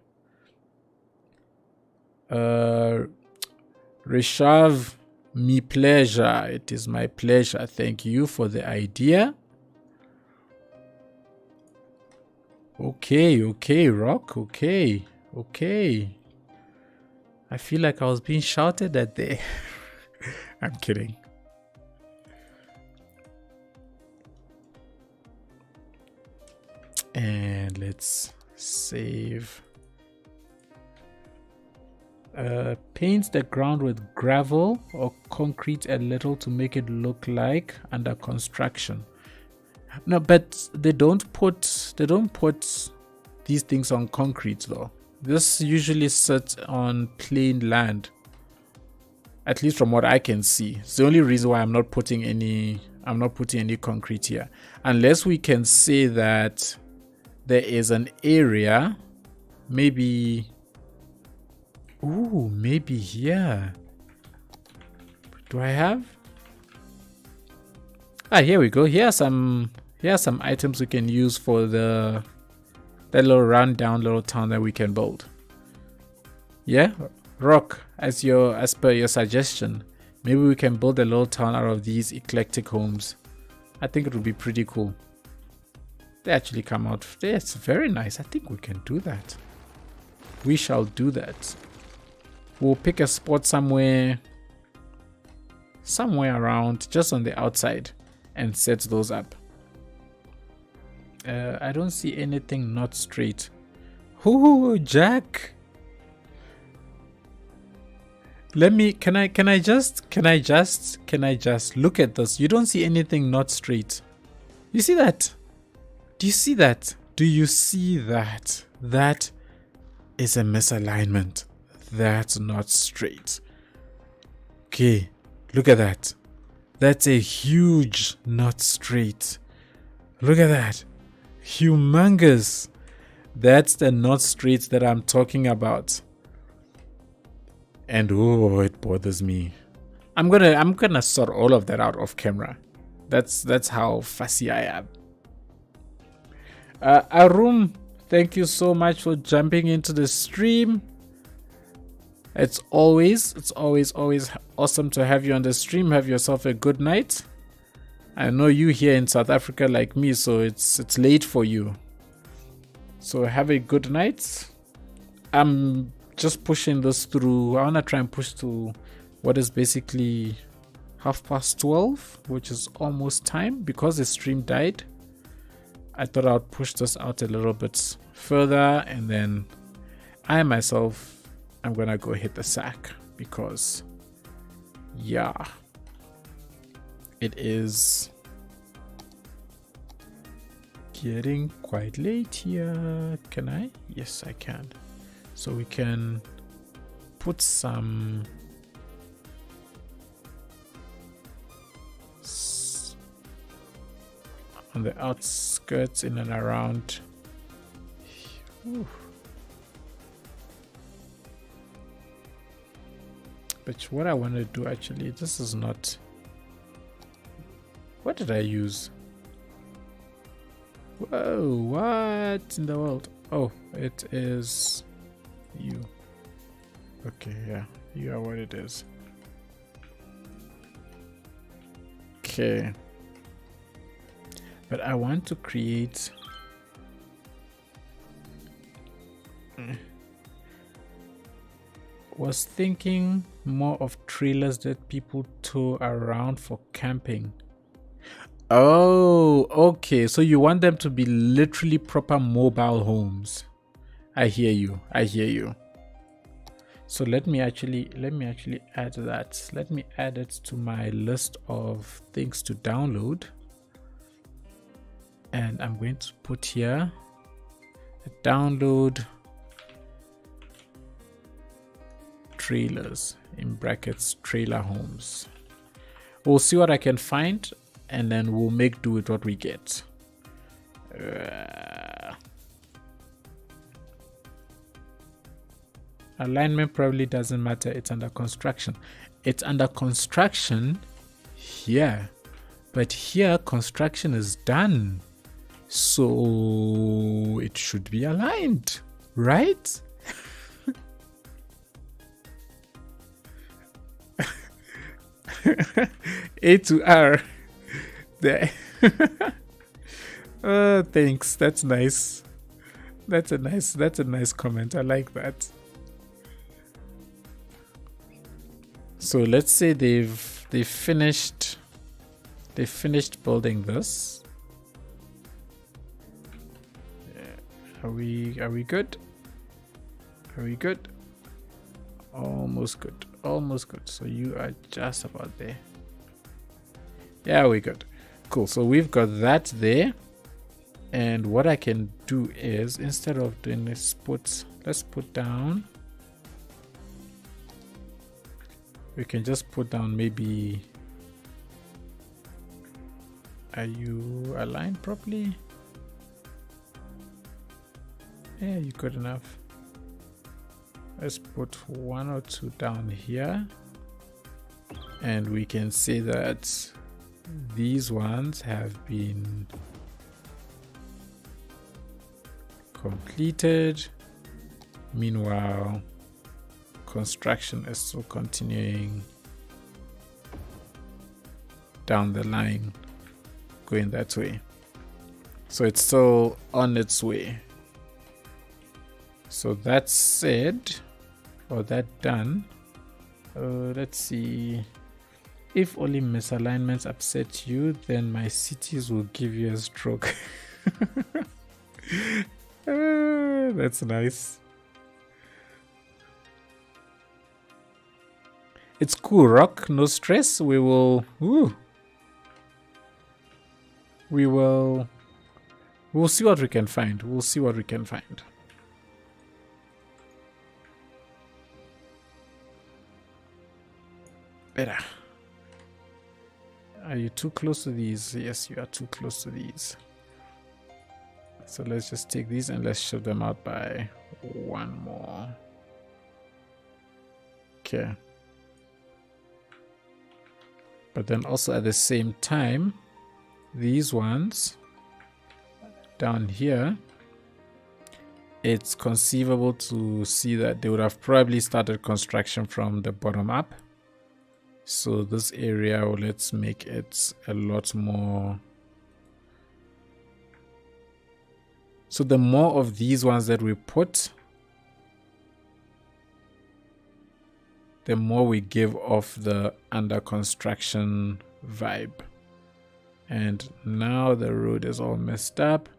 Rishav, me pleasure. It is my pleasure. Thank you for the idea. Okay, Rock. Okay. I feel like I was being shouted at there. I'm kidding. And let's save. Paint the ground with gravel or concrete a little to make it look like under construction. No, but they don't put these things on concrete though. This usually sits on plain land. At least from what I can see. It's the only reason why I'm not putting any concrete here. Unless we can say that there is an area, maybe here. Do I have? Here we go. Here are some items we can use for that little rundown little town that we can build. Yeah, Rock, as per your suggestion, maybe we can build a little town out of these eclectic homes. I think it would be pretty cool. They actually come out. It's very nice. I think we can do that. We shall do that. We'll pick a spot somewhere around, just on the outside, and set those up. I don't see anything not straight. Ooh, Jack. Can I just look at this? You don't see anything not straight. You see that? Do you see that? Do you see that? That is a misalignment. That's not straight. Okay, look at that. That's a huge not straight. Look at that. Humongous. That's the not straight that I'm talking about. And oh, it bothers me. I'm gonna sort all of that out off camera. That's how fussy I am. Arum, thank you so much for jumping into the stream. It's always awesome to have you on the stream. Have yourself a good night. I know you here in South Africa like me, so it's late for you. So have a good night. I'm just pushing this through. I want to try and push to what is basically 12:30, which is almost time, because the stream died. I thought I would push this out a little bit further, and then I myself, I'm gonna go hit the sack, because yeah, it is getting quite late here. Can I? Yes, I can. So we can put some on the outskirts in and around. Ooh. But what I want to do, actually, this is not, what did I use? Whoa, what in the world? Oh, it is you. Okay, yeah, you are what it is. Okay, but I want to create was thinking more of trailers that people tow around for camping. Oh, okay, so you want them to be literally proper mobile homes. I hear you. So let me actually add that. Let me add it to my list of things to download. And I'm going to put here download trailers, in brackets, trailer homes. We'll see what I can find, and then we'll make do with what we get. Alignment probably doesn't matter. It's under construction. It's under construction here, but here construction is done, so it should be aligned, right? A to R there. Oh, thanks, that's nice. That's a nice comment. I like that. So let's say they've finished building this. Are we good? Are we good? Almost good. So you are just about there. Yeah, we're good. Cool. So we've got that there. And what I can do is, instead of doing this, let's put down. We can just put down maybe. Are you aligned properly? Yeah, you're good enough. Let's put 1 or 2 down here, and we can say that these ones have been completed. Meanwhile, construction is still continuing down the line, going that way. So it's still on its way. So that said, or that done, let's see. If only misalignments upset you, then my cities will give you a stroke. That's nice. It's cool, Rock. No stress. We will. We'll see what we can find. We'll see what we can find. Better. Are you too close to these? Yes, you are too close to these. So let's just take these and let's shove them out by one more. Okay. But then also at the same time, these ones down here, it's conceivable to see that they would have probably started construction from the bottom up. So this area, let's make it a lot more. So the more of these ones that we put, the more we give off the under construction vibe. And now the road is all messed up.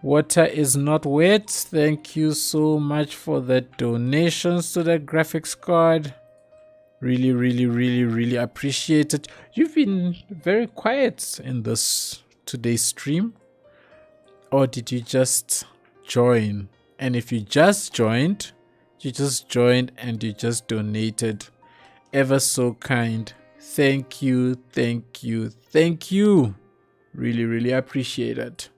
Water is not wet. Thank you so much for the donations to the graphics card. Really, really, really, really appreciate it. You've been very quiet in this today's stream. Or did you just join? And if you just joined and you just donated, ever so kind. Thank you, thank you, thank you. Really, really appreciate it.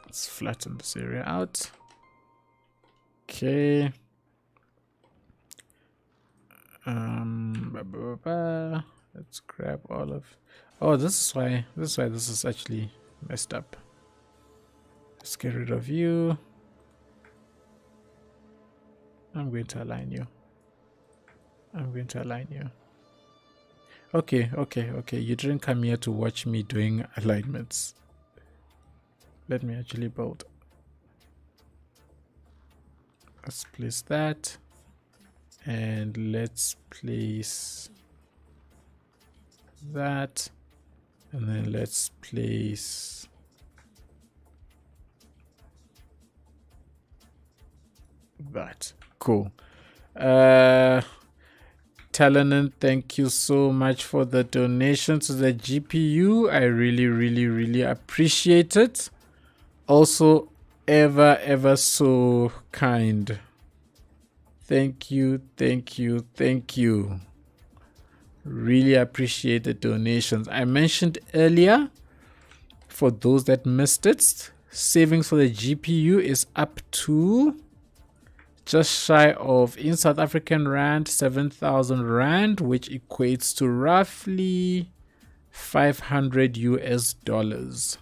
Let's flatten this area out. Okay. Let's grab all of. Oh, this is why this is actually messed up. Let's get rid of you. I'm going to align you. Okay. You didn't come here to watch me doing alignments. Let me actually build. Let's place that. And let's place that. And then let's place that. Cool. Talanen, thank you so much for the donation to the GPU. I really, really, really appreciate it. Also, ever so kind. Thank you. Really appreciate the donations. I mentioned earlier, for those that missed it, savings for the GPU is up to just shy of, in South African rand, 7,000 rand, which equates to roughly 500 US dollars.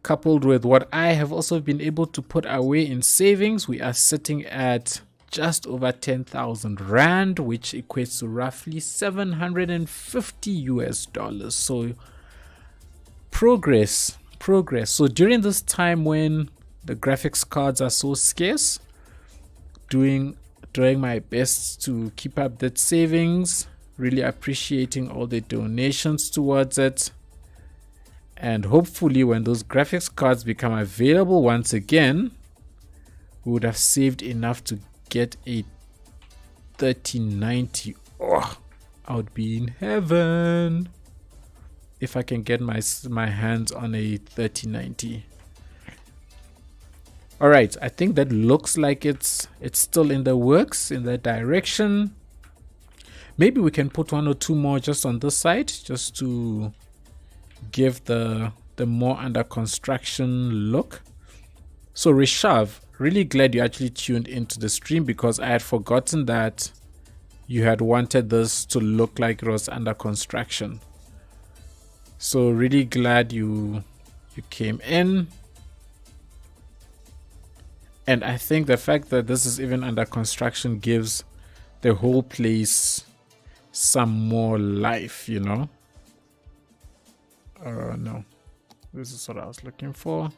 Coupled with what I have also been able to put away in savings, we are sitting at just over 10,000 rand, which equates to roughly 750 US dollars. So progress. So during this time when the graphics cards are so scarce, doing my best to keep up that savings, really appreciating all the donations towards it. And hopefully when those graphics cards become available once again, we would have saved enough to get a 3090. Oh, I would be in heaven if I can get my hands on a 3090. All right, I think that looks like it's still in the works, in that direction. Maybe we can put one or two more just on this side, just to give the more under construction look. So Rishav, really glad you actually tuned into the stream, because I had forgotten that you had wanted this to look like it was under construction. So really glad you came in. And I think the fact that this is even under construction gives the whole place some more life, you know. No, this is what I was looking for.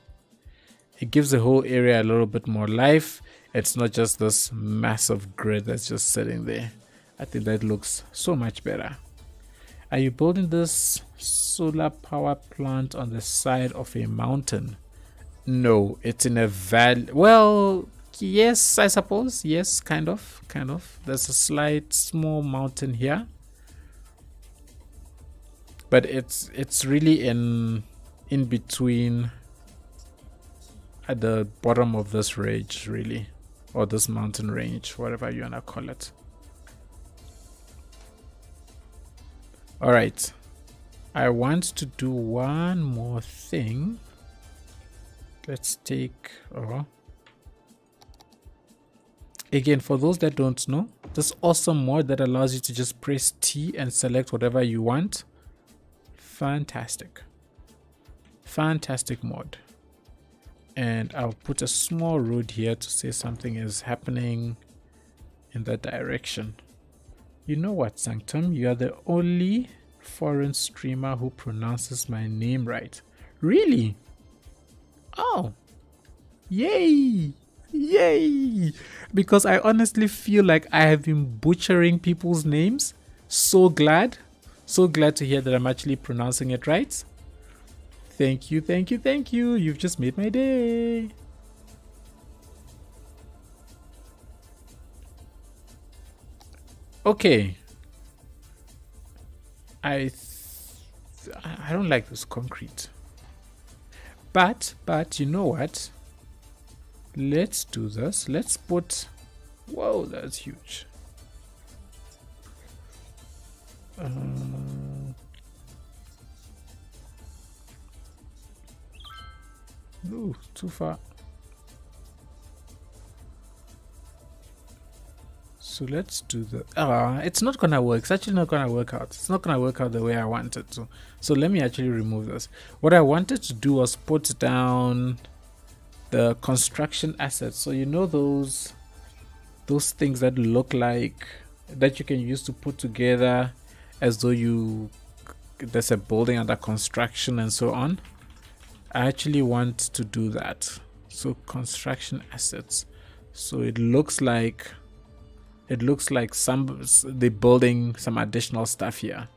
It gives the whole area a little bit more life. It's not just this massive grid that's just sitting there. I think that looks so much better. Are you building this solar power plant on the side of a mountain? No, it's in a valley. Well, yes, I suppose. Yes, kind of. There's a slight small mountain here. But it's really in between at the bottom of this range, really, or this mountain range, whatever you wanna call it. All right, I want to do one more thing. Let's take again, for those that don't know, this awesome mod that allows you to just press T and select whatever you want. Fantastic mod. And I'll put a small road here to say something is happening in that direction. You know what, Sanctum? You are the only foreign streamer who pronounces my name right. Really? Oh, yay! Because I honestly feel like I have been butchering people's names. So glad to hear that I'm actually pronouncing it right. Thank you. You've just made my day. Okay. I don't like this concrete. But you know what? Let's do this. Let's put... Whoa, that's huge. Ooh, too far. So let's do the... it's not gonna work. It's actually not gonna work out. It's not gonna work out the way I wanted to. So let me actually remove this. What I wanted to do was put down the construction assets. So you know those things that look like that you can use to put together as though there's a building under construction and so on. I actually want to do that. So construction assets. So it looks like they're building some additional stuff here.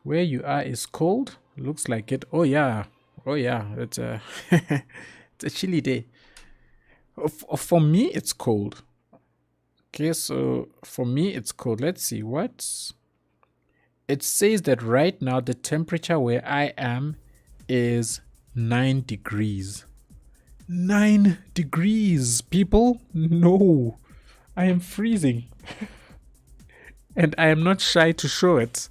Where you are is cold. Looks like it. Oh yeah. It's a it's a chilly day. For me, it's cold. Okay, so for me, it's cold. Let's see what it says. That right now the temperature where I am is 9 degrees. 9 degrees, people. No, I am freezing. And I am not shy to show it.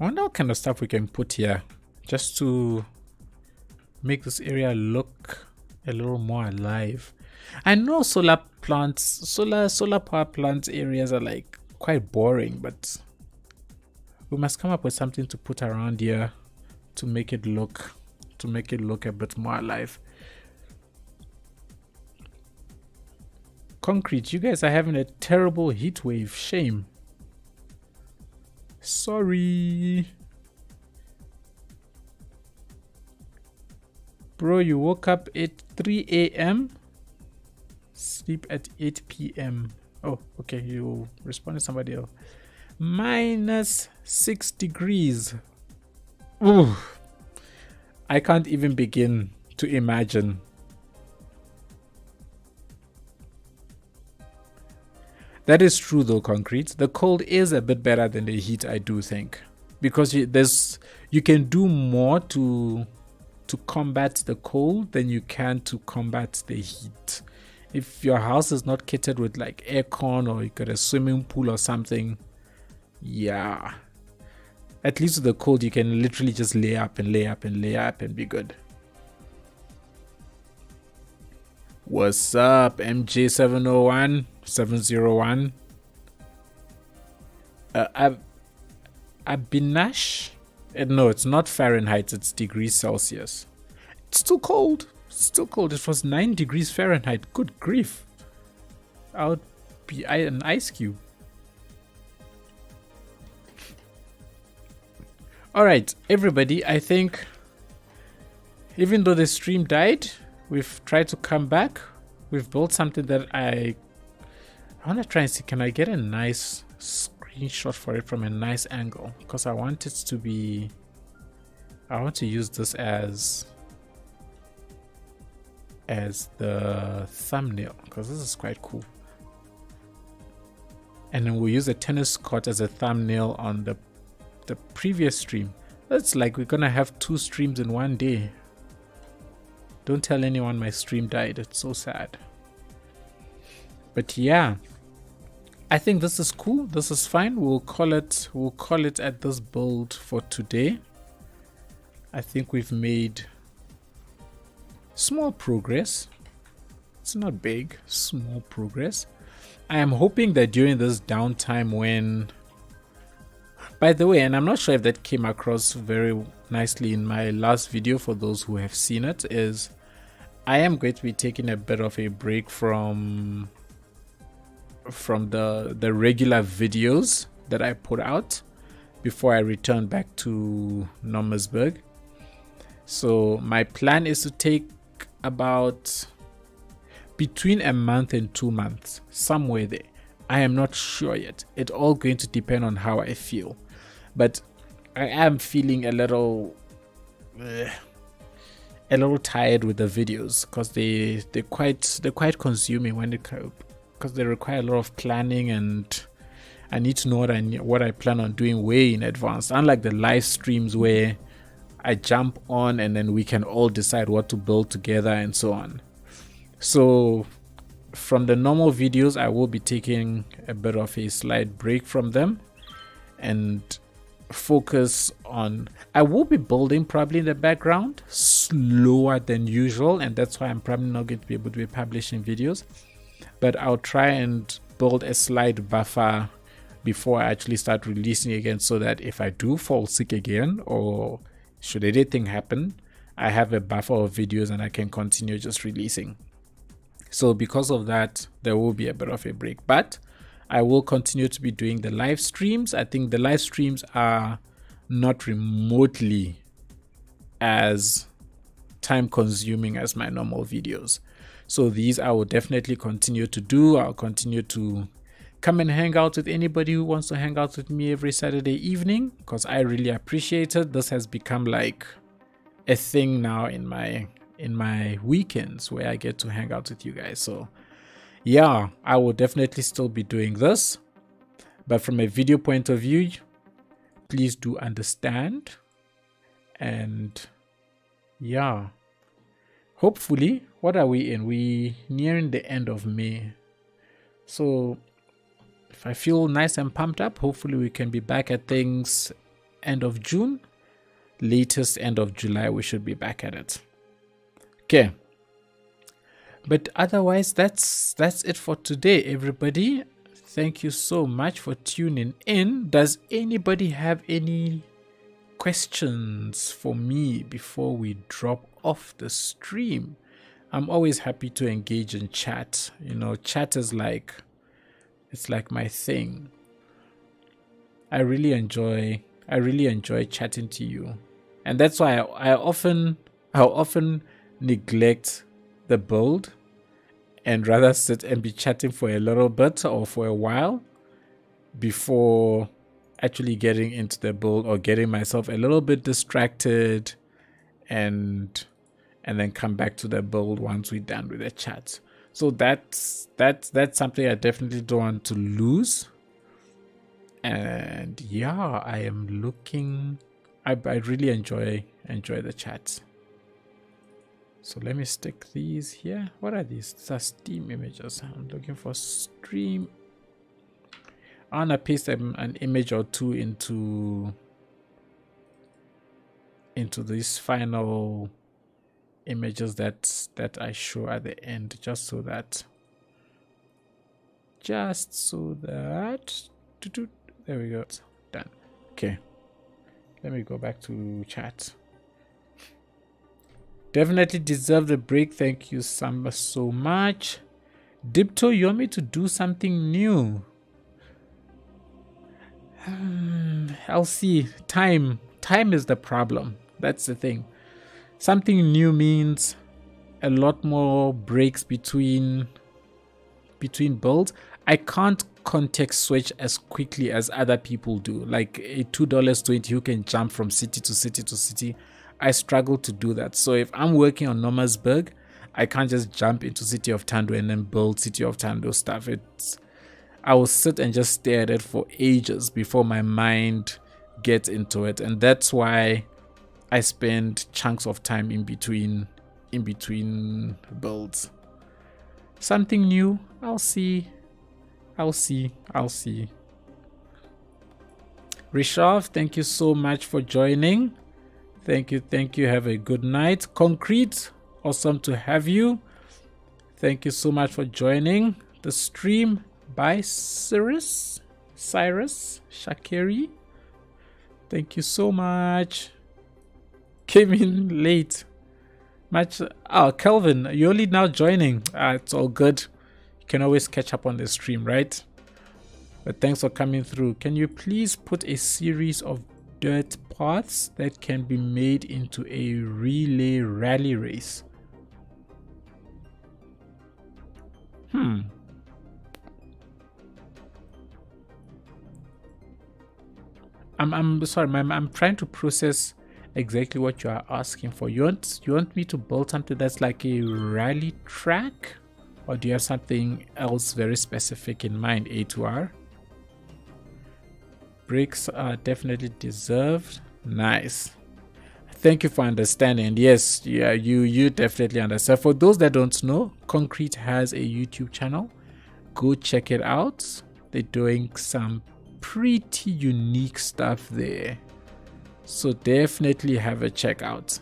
I wonder what kind of stuff we can put here just to make this area look a little more alive. I know solar power plants areas are like quite boring, but we must come up with something to put around here to make it look a bit more alive. Concrete, you guys are having a terrible heat wave. Shame. Sorry. Bro, you woke up at 3 a.m. Sleep at 8 p.m. Oh, okay. You responded to somebody else. -6 degrees. Ooh. I can't even begin to imagine. That is true though, Concrete. The cold is a bit better than the heat, I do think. Because you can do more to combat the cold than you can to combat the heat. If your house is not kitted with like aircon or you got a swimming pool or something, yeah. At least with the cold, you can literally just lay up and be good. What's up, MJ701? 701. Abinash? No, it's not Fahrenheit, it's degrees Celsius. It's too cold. Still cold. It was 9 degrees Fahrenheit. Good grief. I would be an ice cube. Alright, everybody, I think even though the stream died, we've tried to come back. We've built something that I want to try and see, can I get a nice screenshot for it from a nice angle? Because I want it to be, I want to use this as the thumbnail, because this is quite cool. And then we'll use a tennis court as a thumbnail on the previous stream. That's like we're gonna have 2 streams in one day. Don't tell anyone my stream died. It's so sad. But yeah, I think this is cool. This is fine. We'll call it at this build for today. I think we've made small progress. It's not big, small progress. I am hoping that during this downtime when, by the way, and I'm not sure if that came across very nicely in my last video for those who have seen it, is I am going to be taking a bit of a break from the regular videos that I put out before I return back to Nomersburg. So my plan is to take about between a month and 2 months, somewhere there. I am not sure yet. It's all going to depend on how I feel. But I am feeling a little tired with the videos because they're quite consuming because they require a lot of planning, and I need to know what I plan on doing way in advance. Unlike the live streams where I jump on and then we can all decide what to build together and so on. So from the normal videos, I will be taking a bit of a slight break from them and focus on, I will be building probably in the background slower than usual, and that's why I'm probably not going to be able to be publishing videos, but I'll try and build a slight buffer before I actually start releasing again, so that if I do fall sick again or should anything happen, I have a buffer of videos and I can continue just releasing. So because of that, there will be a bit of a break, but I will continue to be doing the live streams. I think the live streams are not remotely as time consuming as my normal videos. So these I will definitely continue to do. I'll continue to come and hang out with anybody who wants to hang out with me every Saturday evening, because I really appreciate it. This has become like a thing now in my weekends where I get to hang out with you guys. So yeah, I will definitely still be doing this, but from a video point of view, please do understand. And yeah, hopefully, what are we in? We nearing the end of May. So if I feel nice and pumped up, hopefully we can be back at things end of June, latest end of July, we should be back at it. Okay. But otherwise, that's it for today, everybody. Thank you so much for tuning in. Does anybody have any questions for me before we drop off the stream? I'm always happy to engage in chat. You know, chat is like, it's like my thing. I really enjoy chatting to you. And that's why I often neglect the build and rather sit and be chatting for a little bit or for a while before actually getting into the build, or getting myself a little bit distracted and then come back to the build once we're done with the chat. So that's something I definitely don't want to lose. And yeah, I am looking, I really enjoy the chats. So let me stick these here. What are these? These are Steam images. I'm looking for stream. I want to paste an image or two into these final images that I show at the end, just so that there we go. Done. Okay. Let me go back to chat. Definitely deserve the break. Thank you, Samba, so much. Dipto, you want me to do something new? I'll see. Time is the problem. That's the thing. Something new means a lot more breaks between builds. I can't context switch as quickly as other people do. Like a $2.20, you can jump from city to city to city. I struggle to do that. So if I'm working on Nomasburg, I can't just jump into City of Tando and then build City of Tando stuff. I will sit and just stare at it for ages before my mind gets into it, and that's why I spend chunks of time in between builds. Something new, I'll see. Rishav, thank you so much for joining. Thank you. Have a good night. Concrete, awesome to have you. Thank you so much for joining the stream. By Cyrus Shakiri. Thank you so much. Came in late. Kelvin, you're only now joining. It's all good. You can always catch up on the stream, right? But thanks for coming through. Can you please put a series of dirt paths that can be made into a relay rally race? I'm sorry, I'm trying to process exactly what you are asking for. You want me to build something that's like a rally track, or do you have something else very specific in mind? A2R bricks are definitely deserved. Nice. Thank you for understanding. And yes, yeah, you definitely understand. For those that don't know, Concrete has a YouTube channel. Go check it out. They're doing some pretty unique stuff there, so definitely have a check out.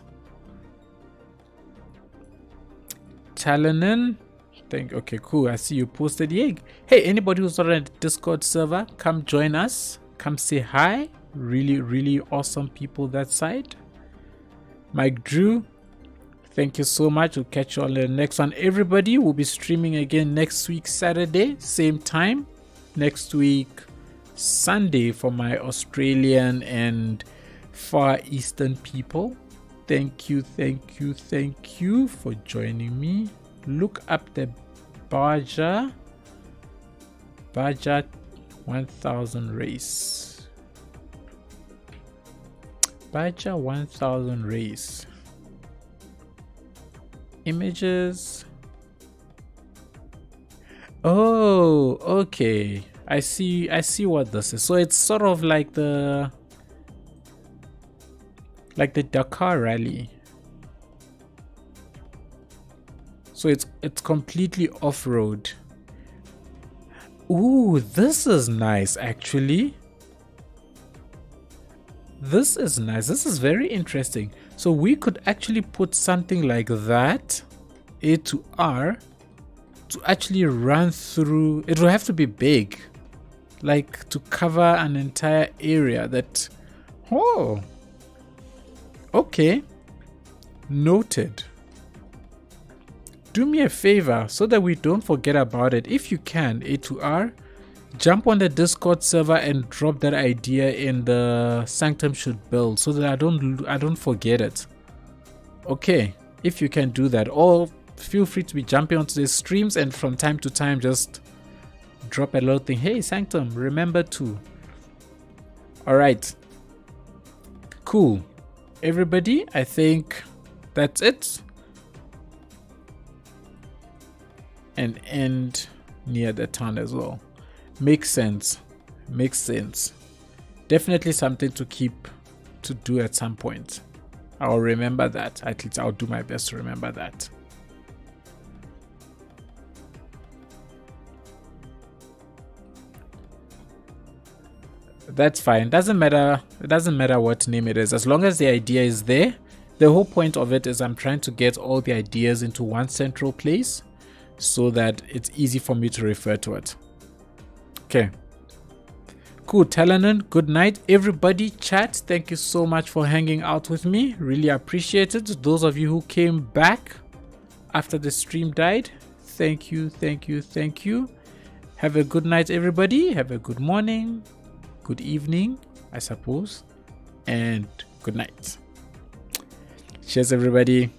Talanen, okay, cool. I see you posted. Hey, anybody who's not on the Discord server, come join us. Come say hi. Really awesome people that side. Mike Drew, thank you so much. We'll catch you on the next one. Everybody will be streaming again next week Saturday, same time. Next week Sunday for my Australian and Far Eastern people. Thank you for joining me. Look up the Baja 1000 race. Baja 1000 race. Images. Oh, okay. I see what this is. So it's sort of like the Dakar rally. So it's completely off-road. Ooh, this is nice actually. This is nice. This is very interesting. So we could actually put something like that, A to R, to actually run through. It will have to be big, like to cover an entire area that. Oh, okay, noted. Do me a favor so that we don't forget about it. If you can, A to R, jump on the Discord server and drop that idea in the Sanctum Should Build so that I don't forget it. Okay, if you can do that, or feel free to be jumping onto the streams and from time to time just drop a little thing. Hey Sanctum, remember to. All right, cool. Everybody, I think that's it. And end near the town as well. Makes sense. Definitely something to keep to do at some point. I'll remember that. At least I'll do my best to remember that. That's fine. Doesn't matter. It doesn't matter what name it is, as long as the idea is there. The whole point of it is I'm trying to get all the ideas into one central place so that it's easy for me to refer to it. Okay. Cool, Talanan. Good night, everybody. Chat, thank you so much for hanging out with me. Really appreciate it. Those of you who came back after the stream died, thank you, thank you, thank you. Have a good night, everybody. Have a good morning, good evening, I suppose, and good night. Cheers, everybody.